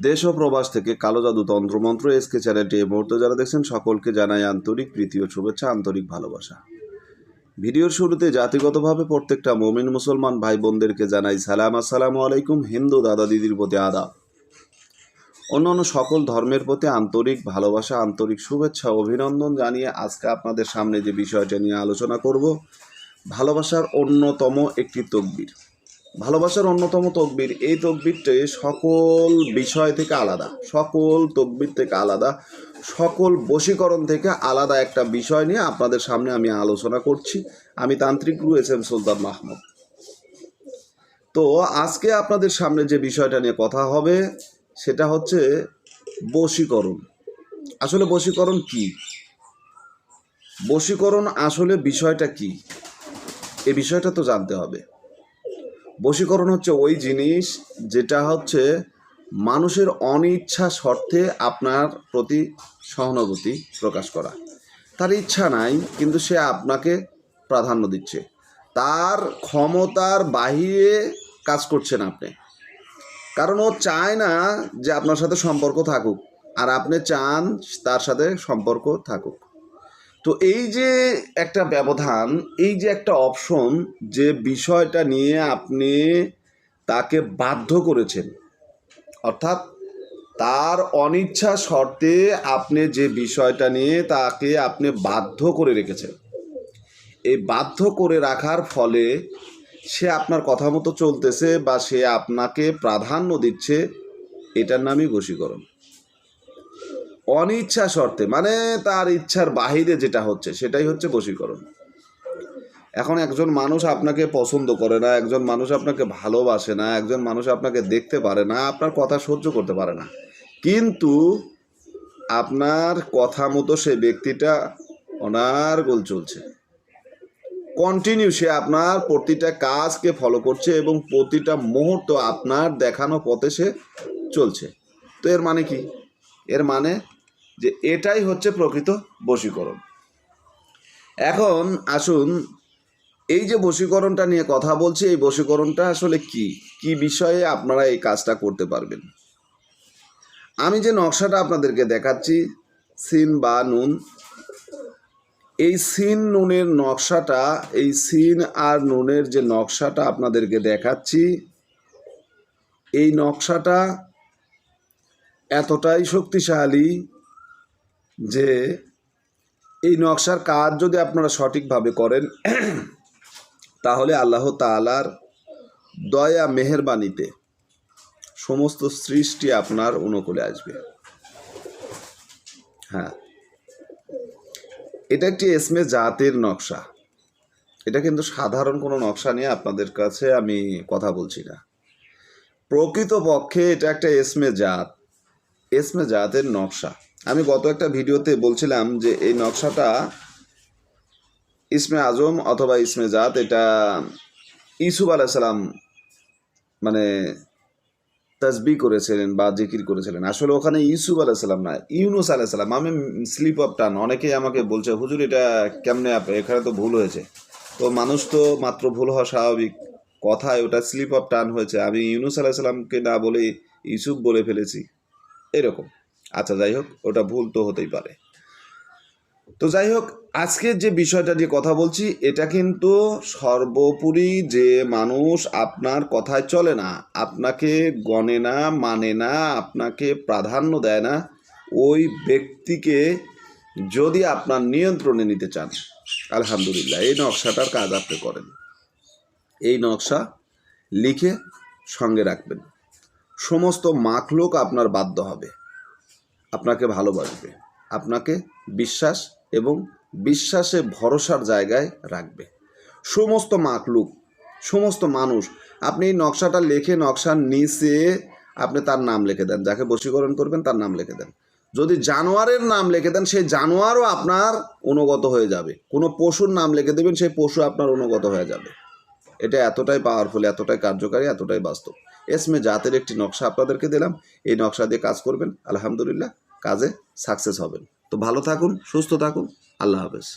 দেশ ও প্রবাস থেকে কালো জাদু তন্ত্রমন্ত্র এসকে চ্যানেলটি এই মুহূর্তে যারা দেখছেন সকলকে জানাই আন্তরিক প্রীতি ও শুভেচ্ছা, আন্তরিক ভালোবাসা। ভিডিওর শুরুতে জাতিগতভাবে প্রত্যেকটা মুমিন মুসলমান ভাই বোনদেরকে জানাই সালাম, আসসালামু আলাইকুম। হিন্দু দাদা দিদির প্রতি আদাব। অন্যান্য সকল ধর্মের প্রতি আন্তরিক ভালোবাসা, আন্তরিক শুভেচ্ছা, অভিনন্দন জানিয়ে আজকে আপনাদের সামনে যে বিষয়টা নিয়ে আলোচনা করব, ভালোবাসার অন্যতম একটি তকবীর। ভালোবাসার অন্যতম তকবীর, এই তকবীরটি সকল বিষয় থেকে আলাদা, সকল তকবীর থেকে আলাদা, সকল বশীকরণ থেকে আলাদা একটা বিষয় নিয়ে আপনাদের সামনে আমি আলোচনা করছি। আমি তান্ত্রিক গুরু এস.এম. সুলতান মাহমুদ। তো আজকে আপনাদের সামনে যে বিষয়টা নিয়ে কথা হবে সেটা হচ্ছে বশীকরণ। আসলে বশীকরণ কি? বশীকরণ আসলে বিষয়টা কি, এই বিষয়টা তো জানতে হবে। বশীকরণ হচ্ছে ওই জিনিস যেটা হচ্ছে মানুষের অনিচ্ছা শর্তে আপনার প্রতি সহানুভূতি প্রকাশ করা। তার ইচ্ছা নাই কিন্তু সে আপনাকে প্রাধান্য দিচ্ছে, তার ক্ষমতার বাহিরে কাজ করছেন আপনি, কারণ ও চায় না যে আপনার সাথে সম্পর্ক থাকুক, আর আপনি চান তার সাথে সম্পর্ক থাকুক। তো এই যে একটা ব্যবধান, এই যে একটা অপশন, যে বিষয়টা নিয়ে আপনি তাকে বাধ্য করেছেন, অর্থাৎ তার অনিচ্ছা শর্তে আপনি যে বিষয়টা নিয়ে তাকে আপনি বাধ্য করে রেখেছেন, এই বাধ্য করে রাখার ফলে সে আপনার কথা মতো চলতেছে বা সে আপনাকে প্রাধান্য দিচ্ছে, এটার নামই বশীকরণ। অনিচ্ছা শর্তে মানে তার ইচ্ছার বাহিরে যেটা হচ্ছে সেটাই হচ্ছে বশীকরণ। এখন একজন মানুষ আপনাকে পছন্দ করে না, একজন মানুষ আপনাকে ভালোবাসে না, একজন মানুষ আপনাকে দেখতে পারে না, আপনার কথা সহ্য করতে পারে না, কিন্তু আপনার কথা মতো সে ব্যক্তিটা অনার্গল চলছে, কন্টিনিউ সে আপনার প্রতিটা কাজকে ফলো করছে এবং প্রতিটা মুহূর্ত আপনার দেখানো পথে সে চলছে। তো এর মানে কি? এর মানে যে এটাই হচ্ছে প্রকৃত বশীকরণ। এখন আসুন, এই যে বশীকরণটা নিয়ে কথা বলছি, এই বশীকরণটা আসলে কি কি বিষয়ে আপনারা এই কাজটা করতে পারবেন। আমি যে নকশাটা আপনাদেরকে দেখাচ্ছি, সিন বা নুন, এই সিন নুনের নকশাটা, এই সিন আর নুনের যে নকশাটা আপনাদেরকে দেখাচ্ছি, এই নকশাটা এতটাই শক্তিশালী যে এই নকশার কাজ যদি আপনারা সঠিকভাবে করেন তাহলে আল্লাহ তাআলার দয়া মেহেরবানিতে সমস্ত সৃষ্টি আপনার অনুকূলে আসবে। হ্যাঁ, এটা একটি এসমে জাতের নকশা। এটা কিন্তু সাধারণ কোনো নকশা নিয়ে আপনাদের কাছে আমি কথা বলছি না। প্রকৃতপক্ষে এটা একটা এসমে জাতের নকশা। আমি গত একটা ভিডিওতে বলছিলাম যে এই নকশাটা ইসমে আজম অথবা ইসমে জাত, এটা ইউসুফ আলাইহিস সালাম মানে তাসবিহ করেছিলেন বা জিকির করেছিলেন। আসলে ওখানে ইউসুফ আলাইহিস সালাম না, ইউনুস আলাইহিস সালাম। আমি স্লিপ অফ টান, অনেকেই আমাকে বলছে হুজুর এটা কেমনে, এখানে তো ভুল হয়েছে। তো মানুষ তো মাত্র ভুল হওয়া স্বাভাবিক, কথায় ওটা স্লিপ অফ টান হয়েছে, আমি ইউনুস আলাইহিস সালামকে না বলে ইউসুফ বলে ফেলেছি, এরকম। আচ্ছা যাই হোক, ওটা ভুল তো হতেই পারে। তো যাই হোক, আজকের যে বিষয়টা নিয়ে কথা বলছি, এটা কিন্তু সর্বোপরি যে মানুষ আপনার কথায় চলে না, আপনাকে গণে না, মানে না, আপনাকে প্রাধান্য দেয় না, ওই ব্যক্তিকে যদি আপনার নিয়ন্ত্রণে নিতে চান, আলহামদুলিল্লাহ এই নকশাটার কাজ আপনি করেন। এই নকশা লিখে সঙ্গে রাখবেন। সমস্ত মাখলুক আপনার বাধ্য হবে, আপনাকে ভালোবাসবে, আপনাকে বিশ্বাস এবং বিশ্বাসে ভরসার জায়গায় রাখবে। সমস্ত মাখলুক, সমস্ত মানুষ, আপনি এই নকশাটা লিখে নকশার নিচে আপনি তার নাম লিখে দেন, যাকে বশীকরণ করবেন তার নাম লিখে দেন। যদি জানোয়ারের নাম লিখে দেন, সেই জানোয়ারও আপনার অনুগত হয়ে যাবে। কোনো পশুর নাম লিখে দেবেন, সেই পশু আপনার অনুগত হয়ে যাবে। এটা এতটাই পাওয়ারফুল, এতটাই কার্যকারী, এতটাই বাস্তব। এসমে জাতের একটি নকশা আপনাদেরকে দিলাম, এই নকশা দিয়ে কাজ করবেন, আলহামদুলিল্লাহ কাজে সাকসেস হবেন। তো ভালো থাকুন, সুস্থ থাকুন, আল্লাহ হাফেজ।